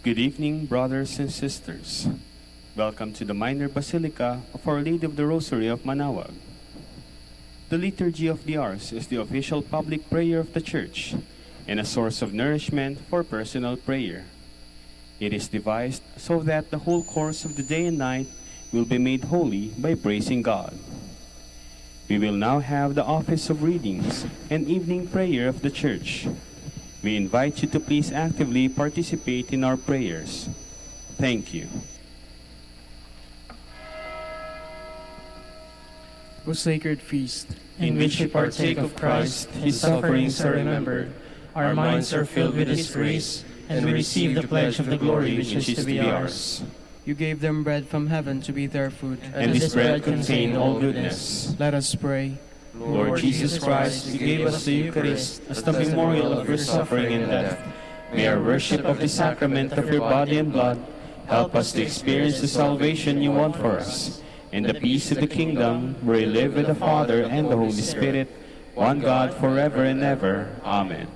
Good evening, brothers and sisters. Welcome to the Minor Basilica of Our Lady of the Rosary of Manaoag. The Liturgy of the Hours is the official public prayer of the Church and a source of nourishment for personal prayer. It is devised so that the whole course of the day and night will be made holy by praising God. We will now have the office of readings and evening prayer of the Church. We invite you to please actively participate in our prayers. Thank you. O sacred feast, in which we partake of Christ, His sufferings are remembered, our minds are filled with His grace, and we receive the pledge of the glory which is to be ours. You gave them bread from heaven to be their food, and this bread contained all goodness. Let us pray. Lord Jesus Christ, you gave us the Eucharist as the memorial of your suffering and death. May our worship of the sacrament of your body and blood help us to experience the salvation you want for us, and the peace of the kingdom where you live with the Father and the Holy Spirit, one God forever and ever. Amen.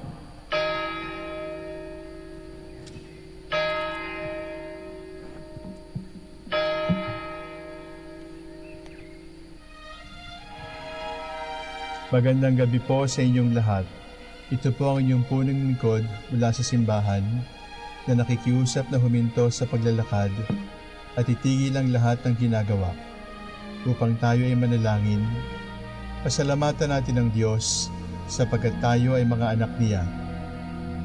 Magandang gabi po sa inyong lahat. Ito po ang inyong punong lingkod mula sa simbahan na nakikiusap na huminto sa paglalakad at itigil ang lahat ng ginagawa upang tayo ay manalangin. Pasalamatan natin ang Diyos sapagkat tayo ay mga anak niya.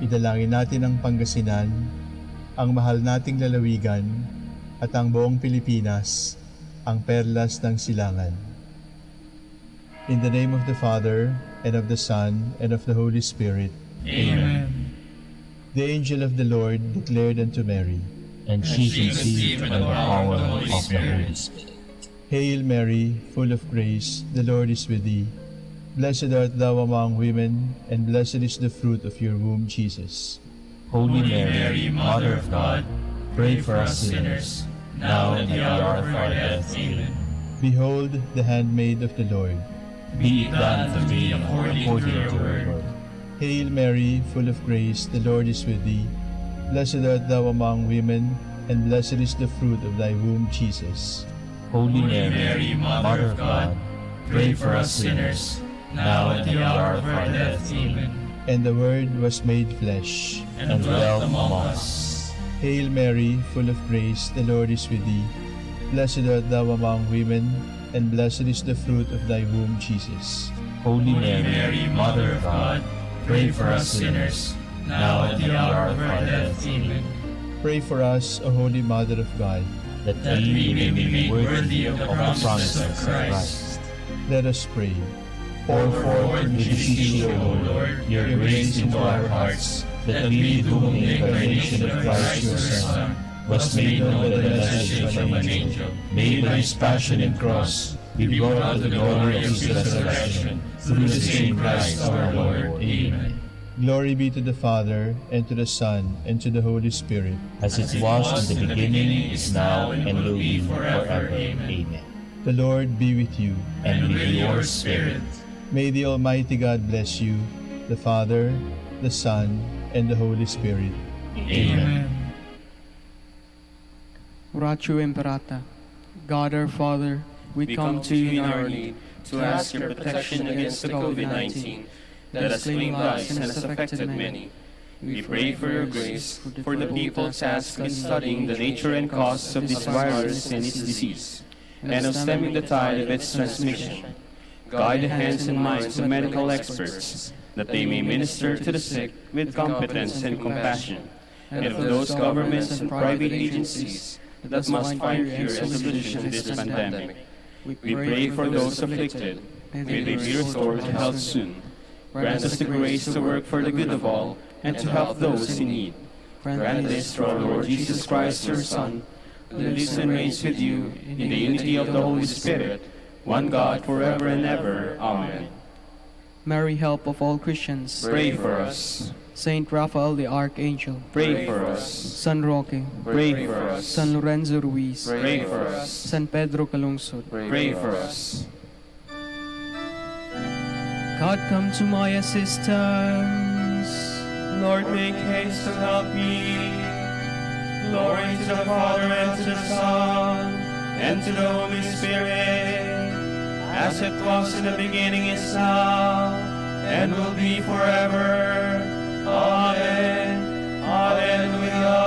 Idalangin natin ang Pangasinan, ang mahal nating lalawigan at ang buong Pilipinas, ang perlas ng silangan. In the name of the Father, and of the Son, and of the Holy Spirit. Amen. The angel of the Lord declared unto Mary, and she conceived by the power of the Holy Spirit. Hail Mary, full of grace, the Lord is with thee. Blessed art thou among women, and blessed is the fruit of your womb, Jesus. Holy Mary, Mother of God, pray for us sinners, now and at the hour of our death. Amen. Behold, the handmaid of the Lord. Be it done to me according to your word. Hail Mary, full of grace, the Lord is with thee. Blessed art thou among women, and blessed is the fruit of thy womb, Jesus. Holy Mary, Mother of God, pray for us sinners, now and at the hour of our death. Amen. And the Word was made flesh, and dwelt among us. Hail Mary, full of grace, the Lord is with thee. Blessed art thou among women, and blessed is the fruit of thy womb, Jesus. Holy Mary, Mother of God, pray for us sinners, now and at the hour of our death. Amen. Pray for us, O Holy Mother of God, that we may be made worthy of the promises of Christ. Let us pray. Pour forth, we beseech you, O Lord, your grace into our hearts, that we, to whom the incarnation of Christ your Son was made known by the message from an angel, made by his passion and cross, be brought to the glory of his resurrection, through the same Christ our Lord. Amen. Glory be to the Father, and to the Son, and to the Holy Spirit. As it was in the beginning, is now, and will be forever. Amen. The Lord be with you. And with your spirit. May the Almighty God bless you, the Father, the Son, and the Holy Spirit. Amen. Oratio Imperata. God our Father, we come to you in our need to ask your protection against the COVID-19 that has claimed lives and has affected many. We pray for your grace for the people's task in studying the nature and cause of this virus and its disease, and of stemming the tide of its transmission. Guide the hands and minds of medical experts, that they may minister to the sick with competence and compassion, and of those governments and private agencies that must find cure and solution to this pandemic. We pray for those afflicted. May they be restored to health soon. Grant us the grace to work for the good of all, and to help those in need. Grant this through our Lord Jesus Christ, your Son, who lives and reigns with you in the unity of the Holy Spirit, one God forever and ever. Amen. Mary, help of all Christians, Pray for us. Saint Raphael the Archangel, Pray for us. San Roque, Pray for us. San Lorenzo Ruiz, Pray for us. San Pedro Calungsod, Pray for us. God, come to my assistance. Lord, make haste to help me. Glory to the Father, and to the Son, and to the Holy Spirit, as it was in the beginning, is now, and will be forever. Amen. Alleluia.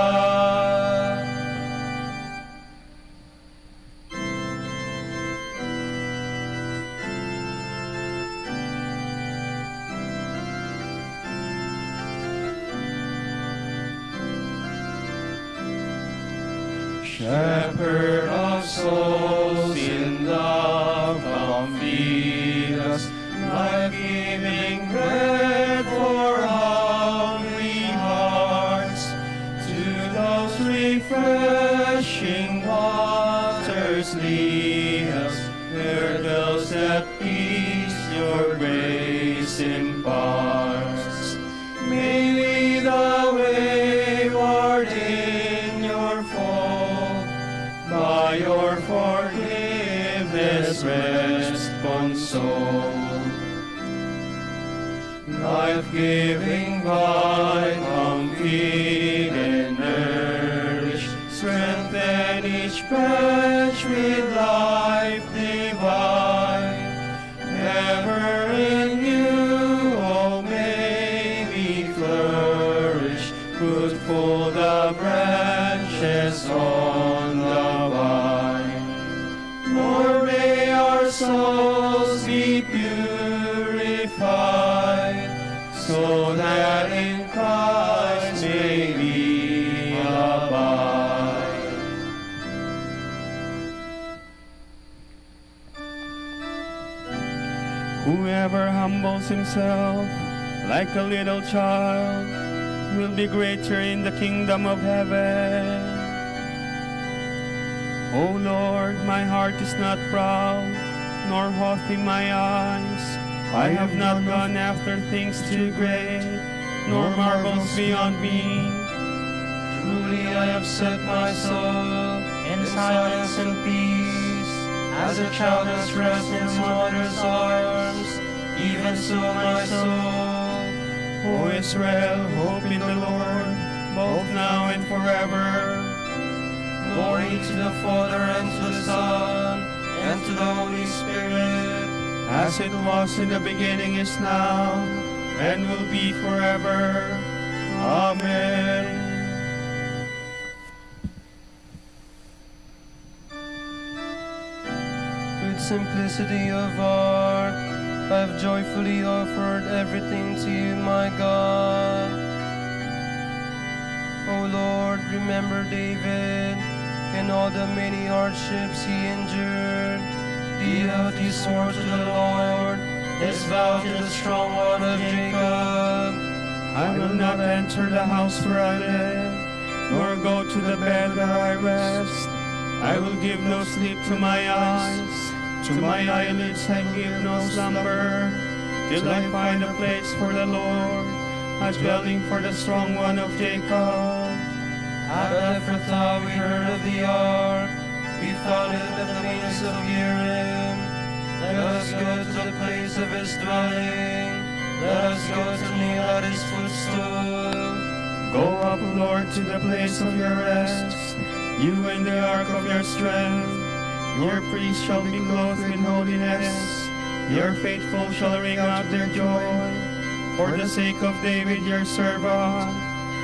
Shepherd of souls, in love come feed us, life-giving bread for hungry hearts. To those refreshing waters lead us, where dwells at peace your grace imparts. May we the wayward in your fold, by your forgiveness rest consoled. Life-giving vine, come feed and nourish, strengthen each branch with life divine. Ever in you, oh, may we flourish, fruitful the branches on the vine. Lord, may our souls be purified, so that in Christ may we abide. Whoever humbles himself like a little child will be greater in the kingdom of heaven. O Lord, my heart is not proud, nor haughty my eyes. I have not gone after things too great, nor marvels beyond me. Truly I have set my soul in silence and peace, as a child has rest in his mother's arms, even so my soul. O Israel, hope in the Lord, both now and forever. Glory to the Father, and to the Son, and to the Holy Spirit, as it was in the beginning, is now, and will be forever. Amen. with simplicity of heart, I have joyfully offered everything to you, my God. O Lord, remember David and all the many hardships he endured. The oath he swore to the Lord, his vow to the strong one of Jacob. I will not enter the house where I live, nor go to the bed where I rest. I will give no sleep to my eyes, to my eyelids I give no slumber, till I find a place for the Lord, a dwelling for the strong one of Jacob. At Ephrathah we heard of the ark, we found it at the means of Urim. Let us go to the place of his dwelling, let us go to kneel at his footstool. Go up, Lord, to the place of your rest, you and the ark of your strength. Your priests shall be clothed in holiness, your faithful shall ring out their joy. For the sake of David your servant,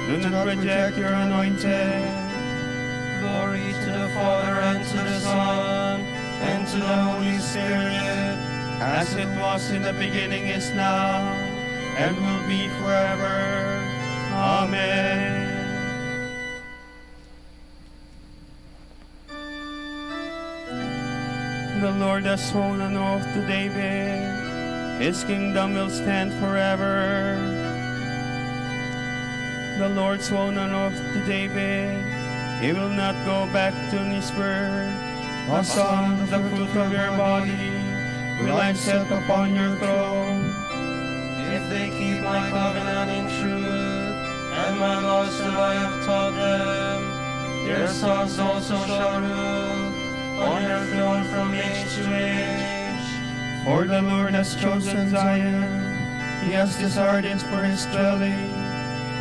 do not reject your anointed. Glory to the Father, and to the Son, and to the Holy Spirit, as it was in the beginning, is now, and will be forever. Amen. The Lord has sworn an oath to David, his kingdom will stand forever. The Lord swore an oath to David, he will not go back to his word. O Son, the fruit of your body will I set upon your throne. if they keep my covenant in truth, and my laws that I have taught them, their sons also shall rule on your throne from age to age. For the Lord has chosen Zion, he has desired it for his dwelling.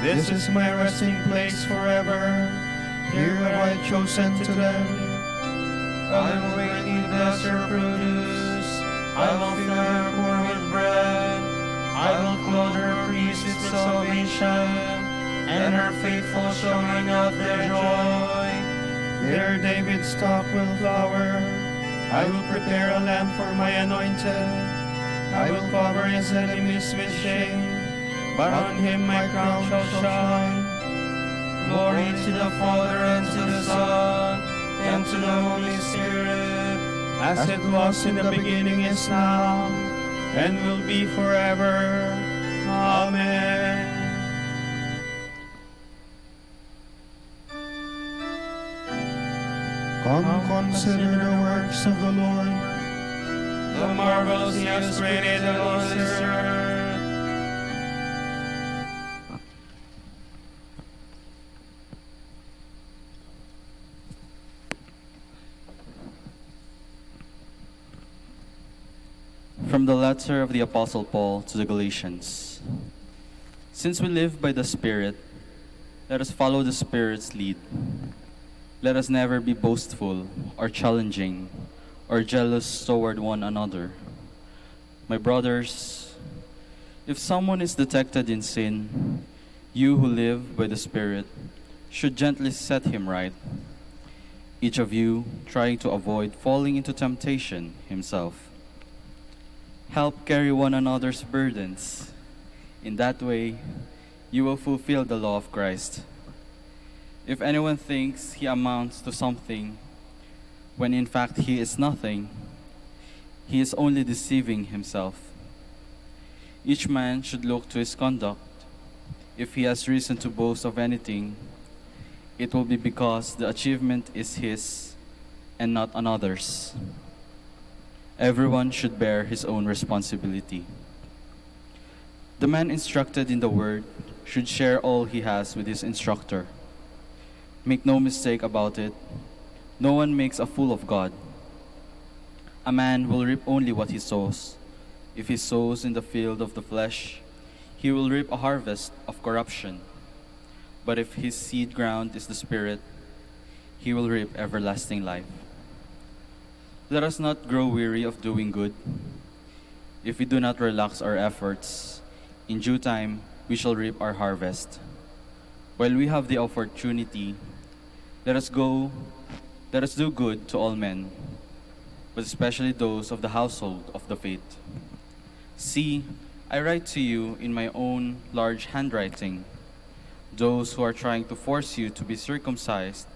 This is my resting place forever. Here have I chosen today. I will greatly bless her produce. I will fill her poor with bread. I will clothe her priests with salvation, and her faithful showing out their joy. There David's stock will flower. I will prepare a lamp for my anointed. I will cover his enemies with shame, but on him my crown shall shine. Glory to the Father, and to the Son, and to the Holy Spirit, As it was in the beginning, is now, and will be forever. Amen. Come, consider the works of the Lord, the marvels he has created on this earth. From the letter of the Apostle Paul to the Galatians. Since we live by the Spirit, let us follow the Spirit's lead. Let us never be boastful or challenging or jealous toward one another. My brothers, if someone is detected in sin, you who live by the Spirit should gently set him right. Each of you trying to avoid falling into temptation himself. Help carry one another's burdens. In that way, you will fulfill the law of Christ. If anyone thinks he amounts to something, when in fact he is nothing, he is only deceiving himself. Each man should look to his conduct. If he has reason to boast of anything, it will be because the achievement is his and not another's. Everyone should bear his own responsibility. The man instructed in the word should share all he has with his instructor. Make no mistake about it, no one makes a fool of God. A man will reap only what he sows. If he sows in the field of the flesh, he will reap a harvest of corruption. But if his seed ground is the Spirit, he will reap everlasting life. Let us not grow weary of doing good. If we do not relax our efforts, in due time we shall reap our harvest. While we have the opportunity, let us do good to all men, but especially those of the household of the faith. See, I write to you in my own large handwriting. Those who are trying to force you to be circumcised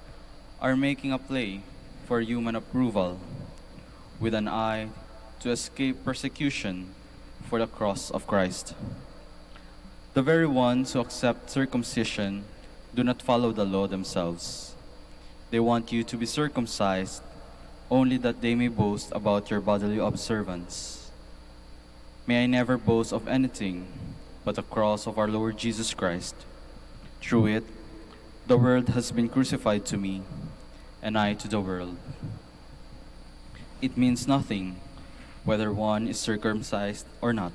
are making a play for human approval, with an eye to escape persecution for the cross of Christ. The very ones who accept circumcision do not follow the law themselves. They want you to be circumcised only that they may boast about your bodily observance. May I never boast of anything but the cross of our Lord Jesus Christ. Through it, the world has been crucified to me, and I to the world. It means nothing whether one is circumcised or not.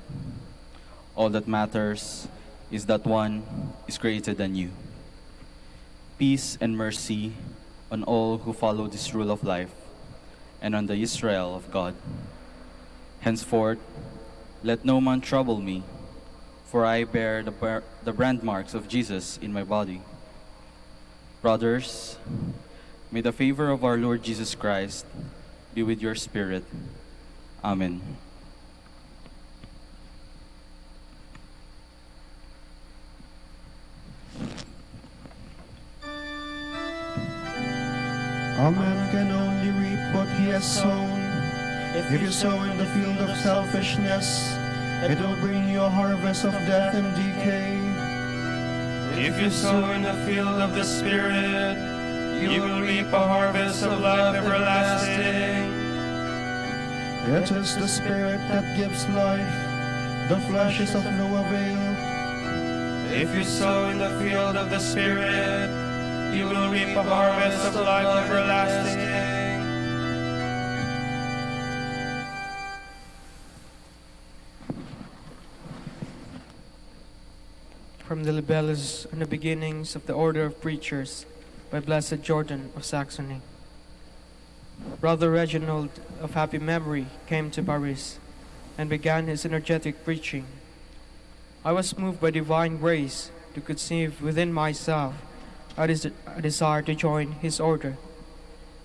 All that matters is that one is greater than you. Peace and mercy on all who follow this rule of life, and on the Israel of God. Henceforth, let no man trouble me, for I bear the brand marks of Jesus in my body. Brothers, may the favor of our Lord Jesus Christ be with your spirit. Amen. A man can only reap what he has sown. If you sow in the field of selfishness, it will bring you a harvest of death and decay. If you sow in the field of the Spirit, you will reap a harvest of life everlasting. It is the Spirit that gives life, the flesh is of no avail. If you sow in the field of the Spirit, you will reap a harvest of life everlasting. From the libellus and the beginnings of the order of preachers, by Blessed Jordan of Saxony. Brother Reginald of happy memory came to Paris and began his energetic preaching. I was moved by divine grace to conceive within myself a desire to join his order,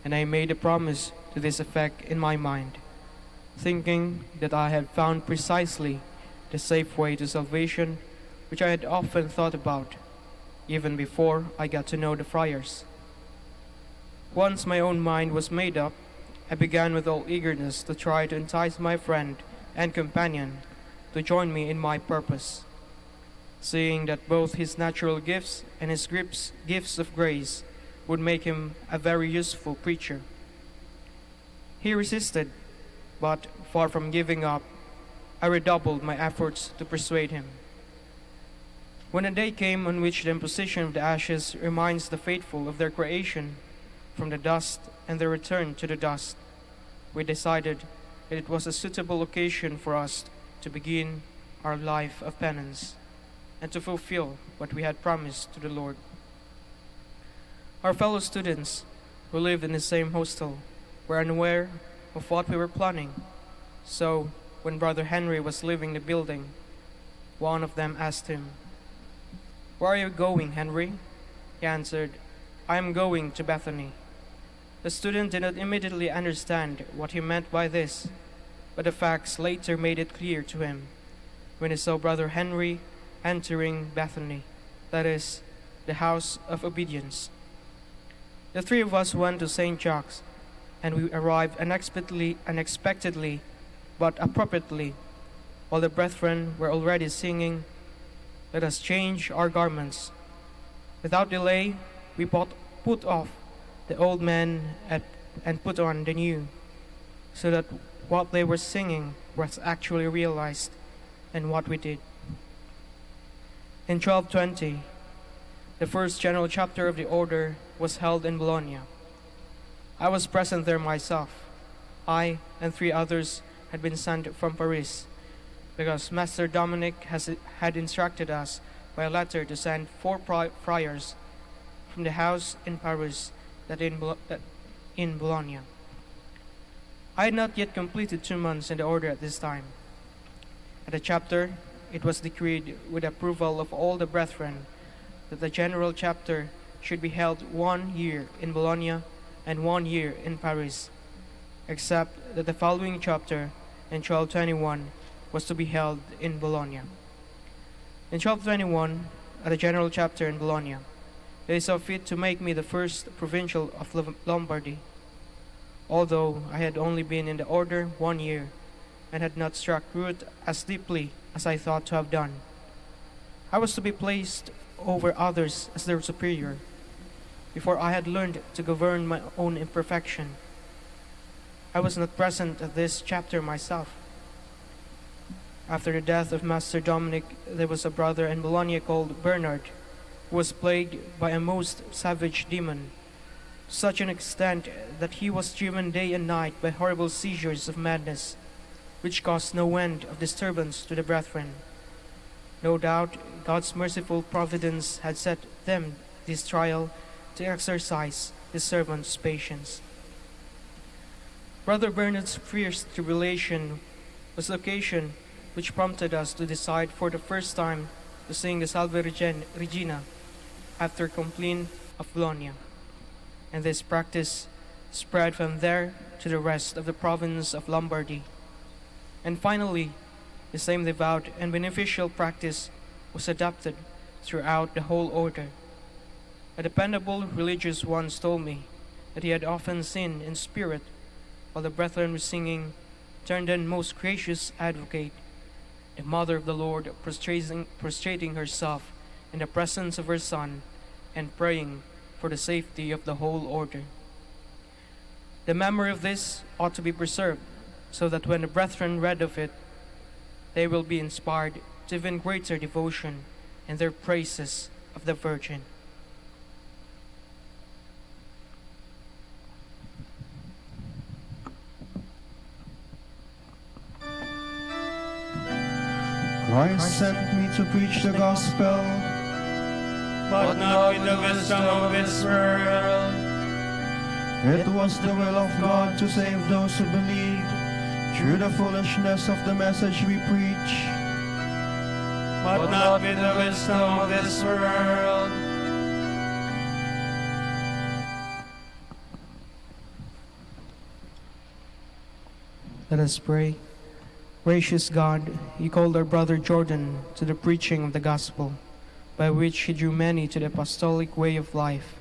and I made a promise to this effect in my mind, thinking that I had found precisely the safe way to salvation which I had often thought about, even before I got to know the friars. Once my own mind was made up, I began with all eagerness to try to entice my friend and companion to join me in my purpose, seeing that both his natural gifts and his gifts of grace would make him a very useful preacher. He resisted, but far from giving up, I redoubled my efforts to persuade him. When a day came on which the imposition of the ashes reminds the faithful of their creation from the dust and their return to the dust, we decided that it was a suitable occasion for us to begin our life of penance and to fulfill what we had promised to the Lord. Our fellow students who lived in the same hostel were unaware of what we were planning, so when Brother Henry was leaving the building, one of them asked him, "Where are you going, Henry?" He answered, "I am going to Bethany." The student did not immediately understand what he meant by this, but the facts later made it clear to him when he saw Brother Henry entering Bethany, that is, the house of obedience. The three of us went to St. Jacques, and we arrived unexpectedly, but appropriately, while the brethren were already singing, "Let us change our garments." Without delay, we put off the old man and put on the new, so that what they were singing was actually realized, and what we did. In 1220, the first general chapter of the order was held in Bologna. I was present there myself. I and 3 others had been sent from Paris, because Master Dominic had instructed us by a letter to send 4 friars from the house in Paris that in Bologna. I had not yet completed 2 months in the order at this time. At the chapter, it was decreed with approval of all the brethren that the general chapter should be held 1 year in Bologna and 1 year in Paris, except that the following chapter in 1221 was to be held in Bologna. In 1221, at the general chapter in Bologna, they saw fit to make me the first provincial of Lombardy, although I had only been in the order 1 year and had not struck root as deeply as I thought to have done. I was to be placed over others as their superior, before I had learned to govern my own imperfection. I was not present at this chapter myself. After the death of Master Dominic, there was a brother in Bologna called Bernard, who was plagued by a most savage demon, to such an extent that he was driven day and night by horrible seizures of madness, which caused no end of disturbance to the brethren. No doubt God's merciful providence had set them this trial to exercise his servant's patience. Brother Bernard's fierce tribulation was the occasion which prompted us to decide for the first time to sing the Salve Regina after Compline of Bologna, and this practice spread from there to the rest of the province of Lombardy. And finally, the same devout and beneficial practice was adopted throughout the whole order. A dependable religious once told me that he had often seen in spirit, while the brethren were singing, "Turn then, most gracious advocate," the Mother of the Lord prostrating herself in the presence of her Son and praying for the safety of the whole order. The memory of this ought to be preserved, so that when the brethren read of it, they will be inspired to even greater devotion in their praises of the Virgin. Christ sent me to preach the gospel, but not with the wisdom of this world. It was the will of God to save those who believed through the foolishness of the message we preach, but not with the wisdom of this world. Let us pray. Gracious God, you called our brother Jordan to the preaching of the gospel, by which he drew many to the apostolic way of life.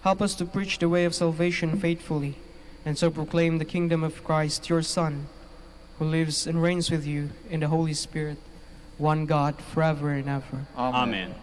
Help us to preach the way of salvation faithfully, and so proclaim the kingdom of Christ, your Son, who lives and reigns with you in the Holy Spirit, one God, forever and ever. Amen.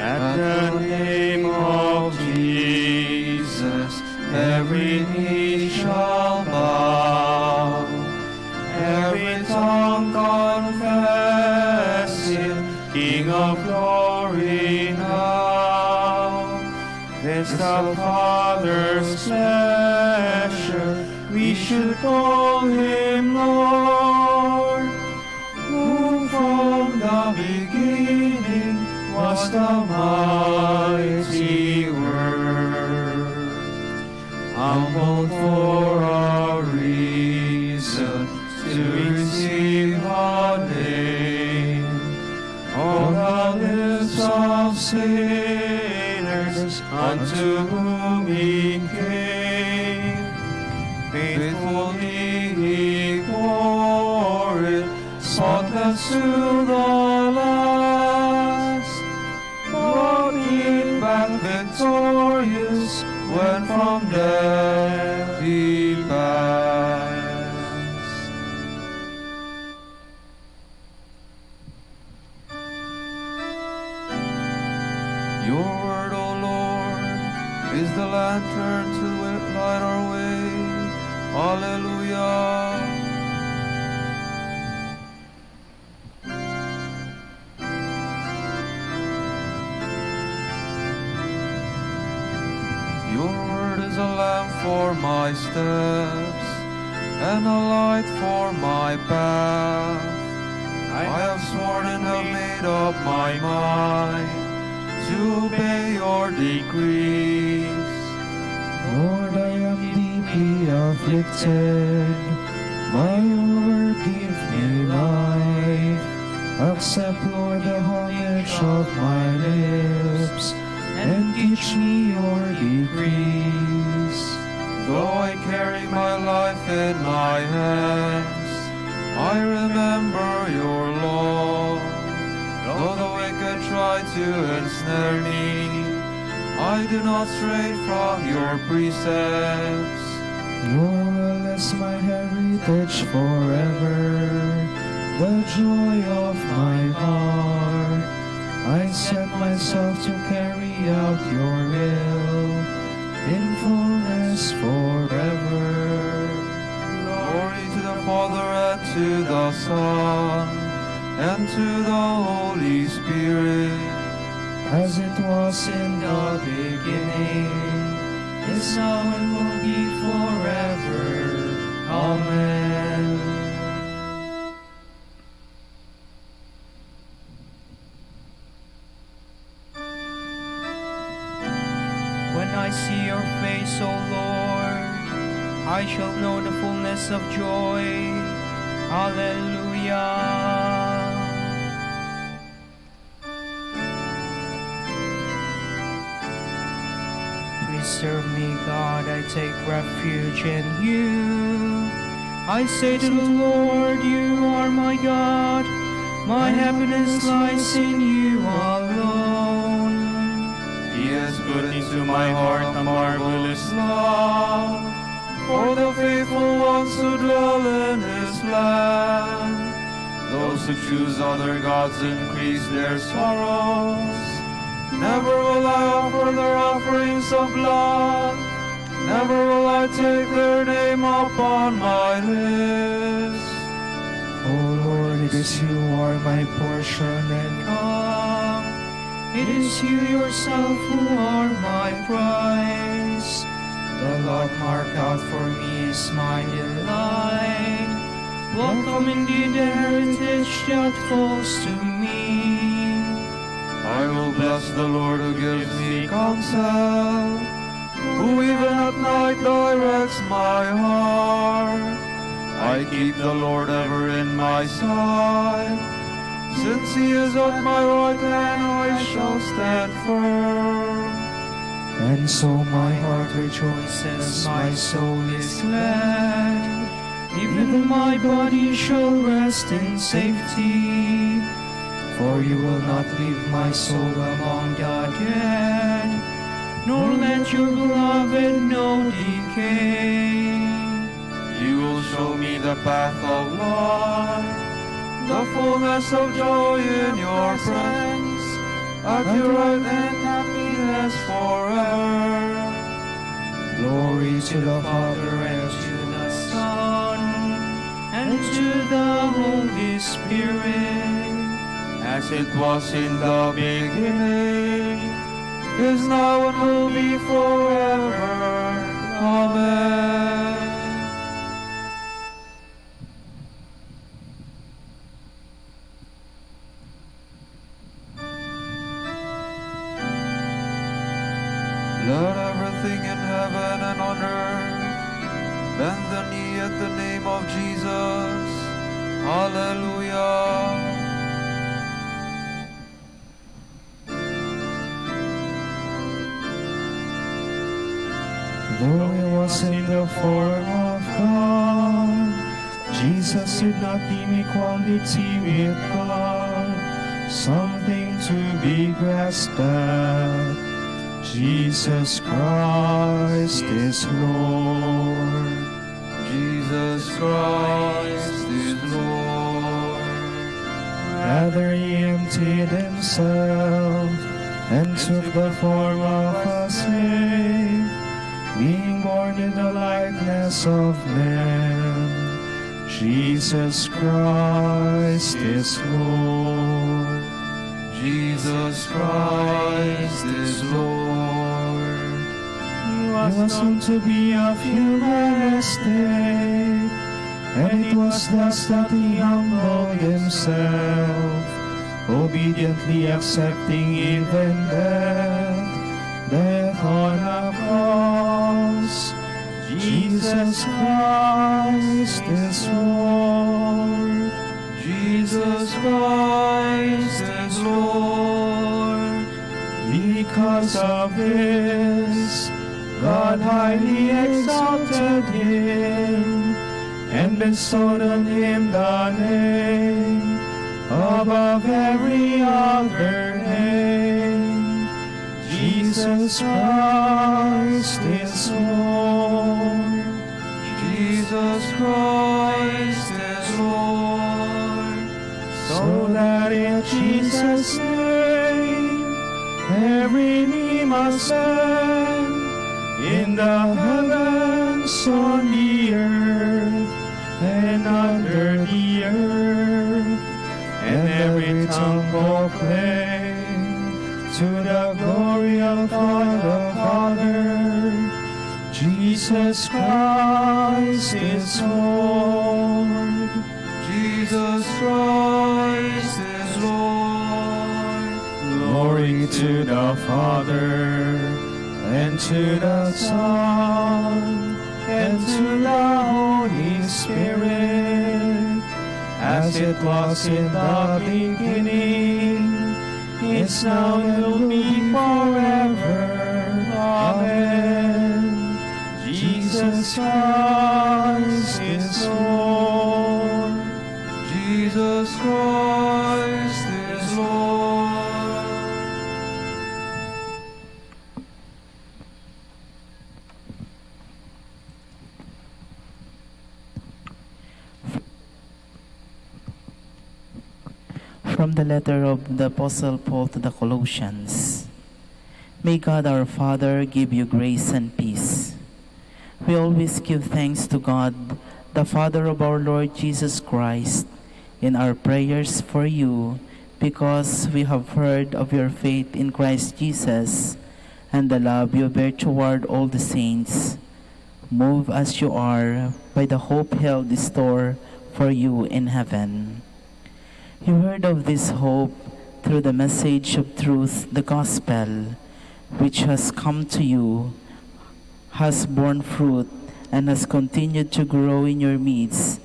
At the name of Jesus, every knee shall bow, every tongue confess Him, King of glory now. It's the Father's pleasure we should call Him Lord, who from the beginning was the mighty Word, humbled for our reason to receive a name on the lips of sinners unto whom He came. Faithfully He bore it, spotless to the last, brought Him back victorious when from death He passed. Your word, O Lord, is the lantern to light our way. Hallelujah. Your word is a lamp for my steps and a light for my path. I have sworn and have made up my mind to obey your decrees. Lord, I am deeply afflicted. My Lord, give me life. Accept, Lord, the homage of my lips, and teach me your decrees. Though I carry my life in my hands, I remember your law. Though the wicked try to ensnare me, I do not stray from your precepts. Your will is my heritage forever, the joy of my heart. I set myself to carry out your will in fullness forever. Glory to the Father and to the Son and to the Holy Spirit, as it was in the beginning, is now and will be forever. Amen. When I see your face, O Lord, I shall know the fullness of joy. Hallelujah. Preserve me, God, I take refuge in you. I say to the Lord, you are my God. My happiness lies in you alone. He has put into my heart a marvelous love for the faithful ones who dwell in His land. Those who choose other gods increase their sorrows. Never will I offer their offerings of blood. Never will I take their name upon my lips. O Lord, it is you who are my portion and Come, it is you yourself who are my prize. The Lord mark out for me is my delight. Welcome indeed the heritage that falls to me. I will bless the Lord who gives me counsel, who even at night directs my heart. I keep the Lord ever in my sight. Since He is at my right hand, I shall stand firm. and so my heart rejoices, my soul is glad. Even my body shall rest in safety, for you will not leave my soul among the dead, nor let your beloved know decay. You will show me the path of life, the fullness of joy in your presence, at your right hand happiness forever. Glory to the Father, and to the Son, and to the Holy Spirit, as it was in the beginning, is now, and will be forever. Amen. Let everything in heaven and on earth bend the knee at the name of Jesus. Hallelujah. though he was in the form of God, Jesus did not deem equality with God something to be grasped at. Jesus Christ is Lord. Jesus Christ is Lord. Rather he emptied himself and took the form of a slave, being born in the likeness of men. Jesus Christ is Lord. Jesus Christ is Lord. He was known to be of human estate, and it was thus that he humbled himself, obediently accepting even death on a cross. Jesus Christ is Lord. Jesus Christ is Lord. Because of this, God highly exalted him and bestowed on him the name above every other name. Jesus Christ is Lord. Jesus Christ is Lord. So that in Jesus' name every knee must bend, in the heavens, on the earth, and under the earth, and every tongue proclaim to the glory of God the Father, Jesus Christ is Lord. Jesus Christ is Lord. Glory to the Father, and to the Son, and to the Holy Spirit, as it was in the beginning, is now, and will be forever. Amen. Jesus Christ is Lord. Jesus Christ is Lord. From the letter of the Apostle Paul to the Colossians. May God our Father give you grace and peace. We always give thanks to God, the Father of our Lord Jesus Christ, in our prayers for you, because we have heard of your faith in Christ Jesus and the love you bear toward all the saints, moved as you are by the hope held in store for you in heaven. You heard of this hope through the message of truth, the gospel, which has come to you, has borne fruit, and has continued to grow in your midst,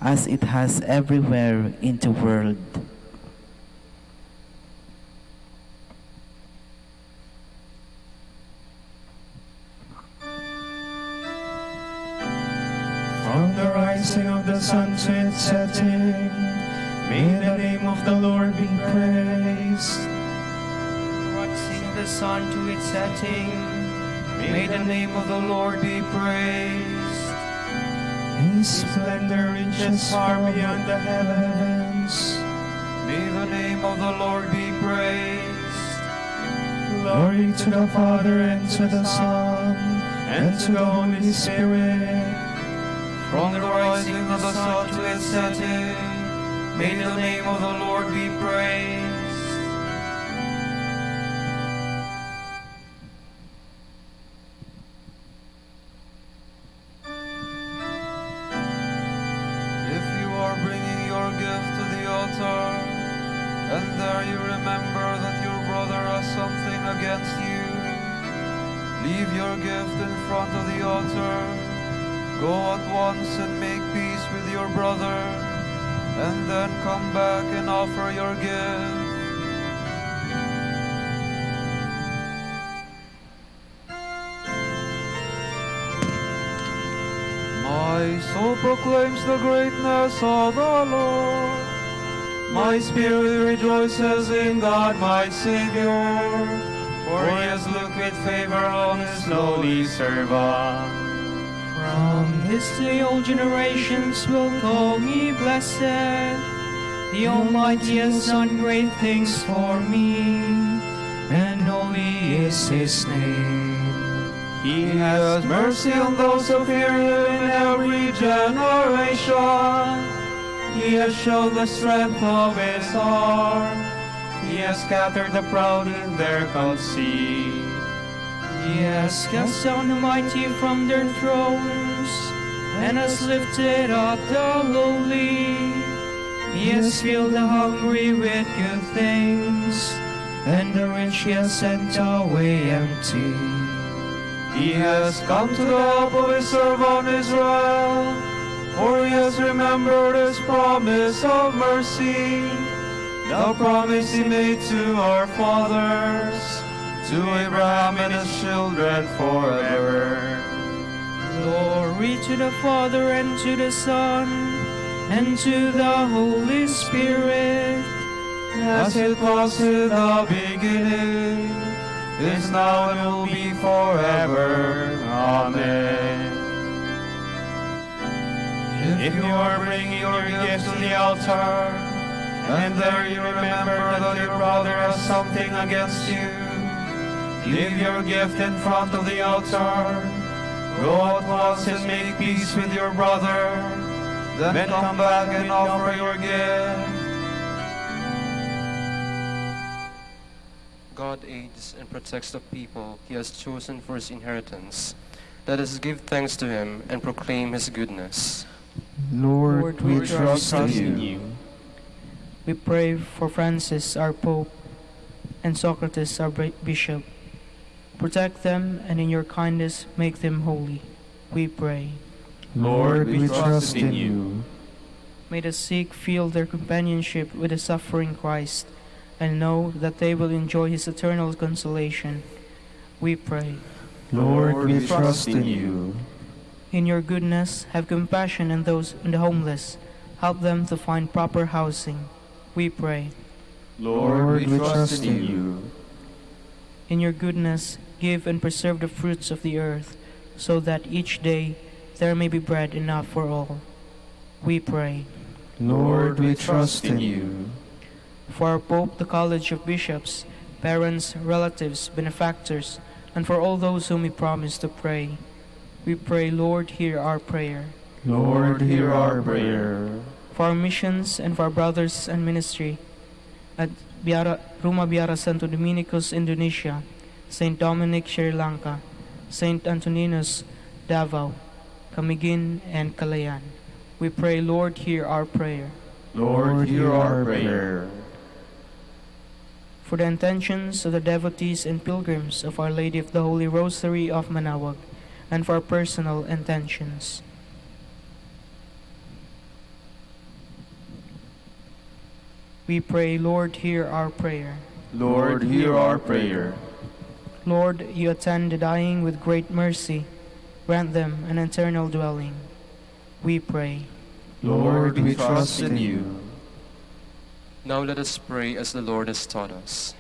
as it has everywhere in the world. From the rising of the sun to its setting, may the name of the Lord be praised. Rising of the sun to its setting, May the name of the Lord be praised. His splendor reaches far beyond the heavens. May the name of the Lord be praised. Glory to the Father, and to the Son, and to the Holy Spirit. From the rising of the sun to its setting, may the name of the Lord be praised. If you are bringing your gift to the altar, and there you remember that your brother has something against you, leave your gift in front of the altar. Go at once and make peace with your brother, and then come back and offer your gift. My soul proclaims the greatness of the Lord. My spirit rejoices in God my Savior, for he has looked with favor on his lowly servant. From this day all generations will call me blessed. The Almighty has done great things for me, and holy is his name. He has mercy on those who fear him in every generation. He has shown the strength of his arm. He has scattered the proud in their conceit. He has cast down the mighty from their thrones, and has lifted up the lowly. He has filled the hungry with good things, and the rich he has sent away empty. He has come to the help of his servant Israel, for he has remembered his promise of mercy, the promise he made to our fathers, to Abraham and his children forever. Glory to the Father, and to the Son, and to the Holy Spirit, as it was in the beginning, is now, and will be forever. Amen. If you are bringing your gifts to the altar, and there you remember that your brother has something against you, leave your gift in front of the altar. Go at once and make peace with your brother, then come back and offer your gift. God aids and protects the people he has chosen for his inheritance. Let us give thanks to him and proclaim his goodness. Lord, we trust in you. We pray for Francis, our Pope, and Socrates, our Bishop. Protect them, and in your kindness make them holy. We pray. Lord, we trust in you. May the sick feel their companionship with the suffering Christ, and know that they will enjoy his eternal consolation. We pray. Lord, we trust in you. In your goodness, have compassion on those and the homeless. Help them to find proper housing. We pray. Lord, we trust in you. In your goodness, give and preserve the fruits of the earth, so that each day there may be bread enough for all. We pray. Lord, we trust in you. For our Pope, the College of Bishops, parents, relatives, benefactors, and for all those whom we promise to pray, we pray, Lord, hear our prayer. Lord, hear our prayer. For our missions and for our brothers and ministry at Ruma Biara Santo Dominicus, Indonesia, St. Dominic, Sri Lanka, St. Antoninus, Davao, Camiguin, and Calayan, we pray, Lord, hear our prayer. Lord, hear our prayer. For the intentions of the devotees and pilgrims of Our Lady of the Holy Rosary of Manaoag, and for our personal intentions. We pray, Lord, hear our prayer. Lord, hear our prayer. Lord, you attend the dying with great mercy. Grant them an eternal dwelling. We pray. Lord, we trust in you. Now let us pray as the Lord has taught us.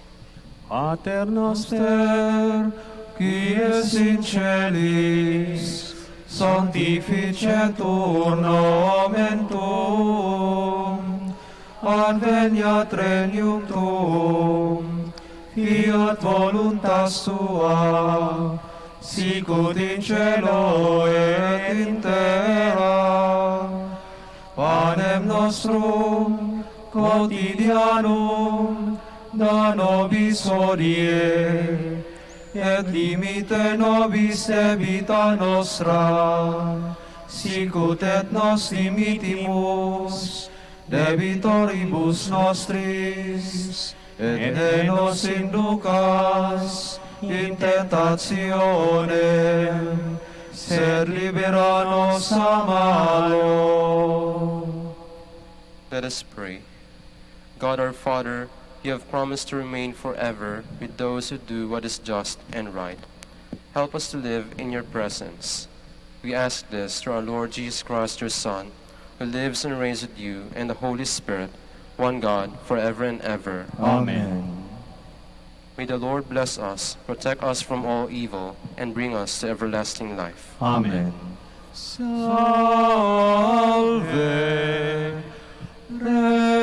Pater noster, qui es in celis, sanctificetur nomen tuum, adveniat regnum tuum, fiat voluntas tua, sicut in cielo et in terra. Panem nostrum quotidianum da nobis hodie, et limite nobis debita nostra, sicut et nos limitimus debitoribus nostris, et ne nos inducas in tentationem, sed libera nos a malo. Let us pray. God our Father, you have promised to remain forever with those who do what is just and right. Help us to live in your presence. We ask this through our Lord Jesus Christ, your Son, who lives and reigns with you and the Holy Spirit, one God, forever and ever. Amen. May the Lord bless us, protect us from all evil, and bring us to everlasting life. Amen. Salve Regina,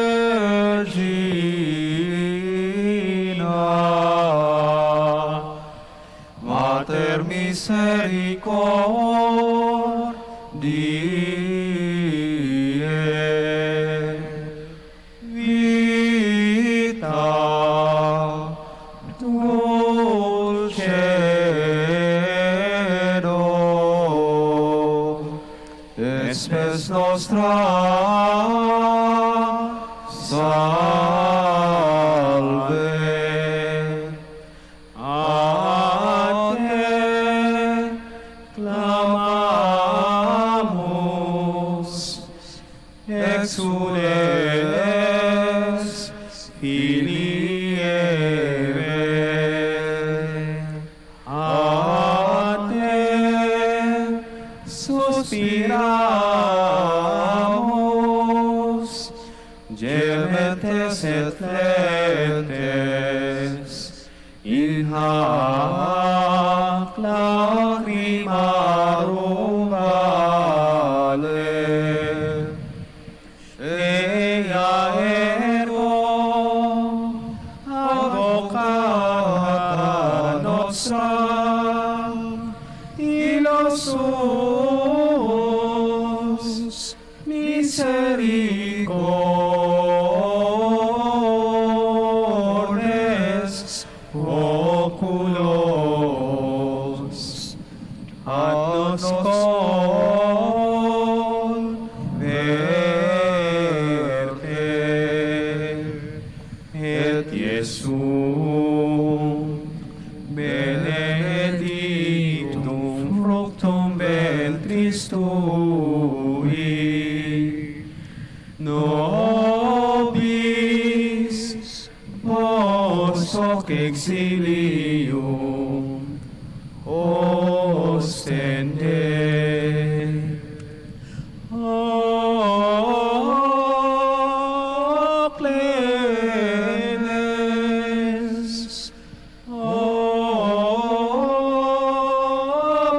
Mater misericordiae, vita dulcedo, espes nostra salve. A te clamamus, exules Filii Eve. A te suspiramus, gementes et flentes, in hac lacrimarum vale. Ea ergo advocata nostra, illos suos misericordes oculos, ad nos converte, et Iesum benedictum fructum ventris tui, nobis post hoc exilium ostende. O clemens, o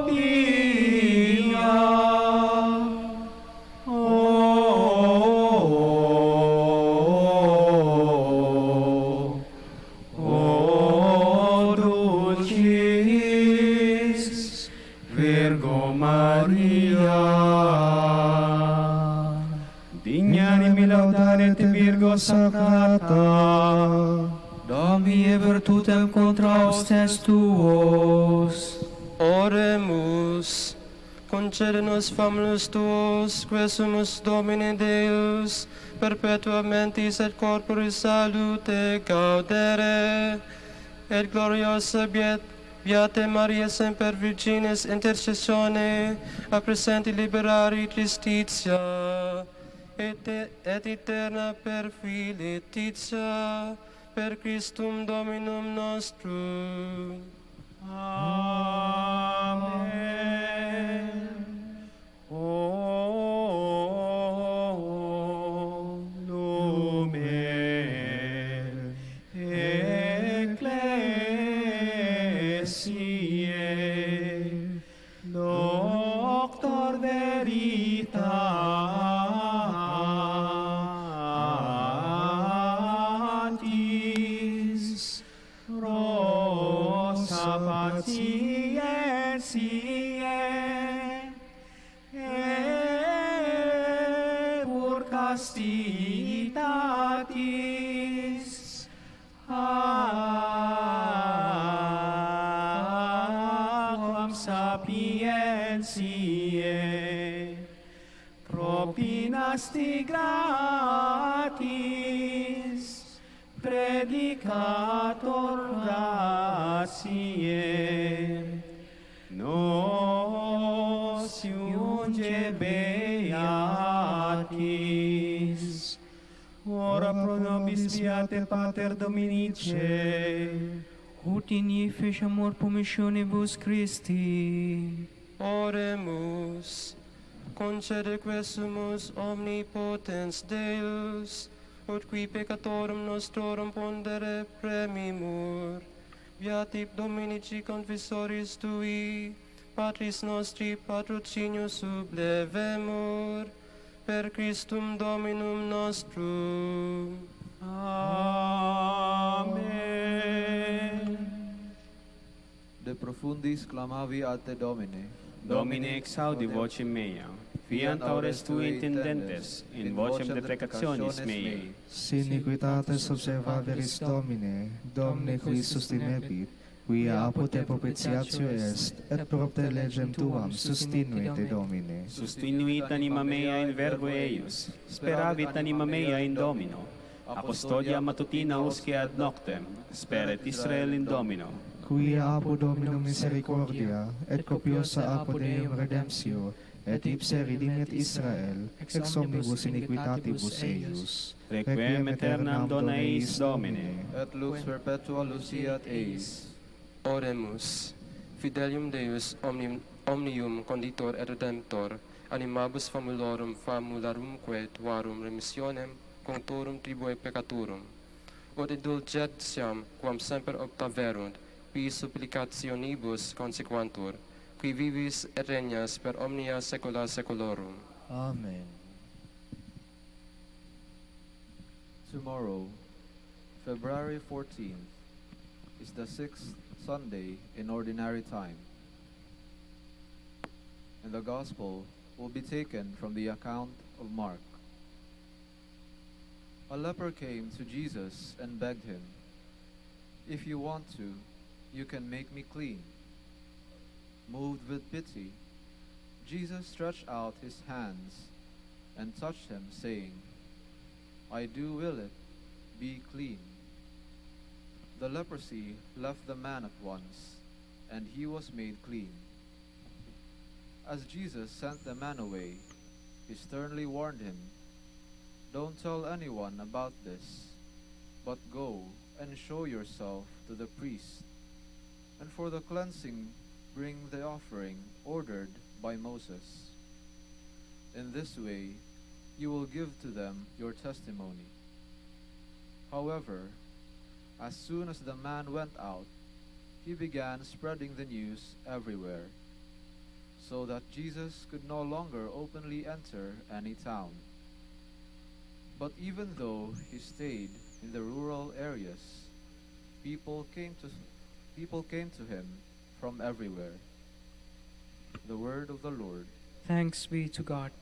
pia, o dulcis Virgo Maria. Dignanimi laudare te Virgo Sacrata, Domine virtutem contra hostes tuos. Oremus, concede-nos famulus tuos, quesumus Domine Deus, perpetua mentis et corporis salute gaudere, et gloriosa Beate Maria semper Virginis intercessione, a presenti liberari tristitia, et eterna per filetitia, per Christum Dominum nostrum. Amen. O lumen ecclesiae, doctor veritatis, pacientie pur castitatis quam sapientiae propinasti gratis predicator gratiae nos iunge beatis ora pro nobis beate Pater Dominice ut in efficiamur promissionibus Christi. Oremus. Concede quesumus omnipotens Deus, ut qui peccatorum nostrorum pondere premimur. Beati Dominici confessoris tui, Patris nostri patrocinius sublevemur, per Christum Dominum nostrum. Amen. De profundis clamavi a te Domine, Domine exaudi vocem mea, fiant aures tui intendentes, in vocem deprecationis mei. Si iniquitates observaveris Domine, Domine qui sustinebit, quia apud te propitiatio est, et propter legem tuam sustinuit Domine. Sustinuit anima mea in verbo eius, speravit anima mea in Domino. Apostolia matutina usque ad noctem, speret Israel in Domino. Quia apud Dominum misericordia, et copiosa apud Deum redemptio, et ipse redimit Israel, ex omnibus iniquitatibus eius. Requiem aeternam dona eis Domine. et lux perpetua luciat eis. Oremus. Fidelium Deus omnium conditor et redemptor, animabus famulorum famularumque tuarum remissionem, contorum tribue peccatorum. Ut indulgentiam quam semper octaverunt, qui supplicationibus consequantur, qui vivis et regnas per omnia saecula saeculorum. Amen. Tomorrow, February 14th, is the 6th Sunday in Ordinary Time. And the Gospel will be taken from the account of Mark. A leper came to Jesus and begged him, "If you want to, you can make me clean." Moved with pity, Jesus stretched out his hands and touched him, saying, "I do will it, be clean." The leprosy left the man at once, and he was made clean. As Jesus sent the man away, he sternly warned him, "Don't tell anyone about this, but go and show yourself to the priest, and for the cleansing bring the offering ordered by Moses. In this way you will give to them your testimony." However, as soon as the man went out, he began spreading the news everywhere, so that Jesus could no longer openly enter any town. But even though he stayed in the rural areas, people came to him from everywhere. The word of the Lord. Thanks be to God.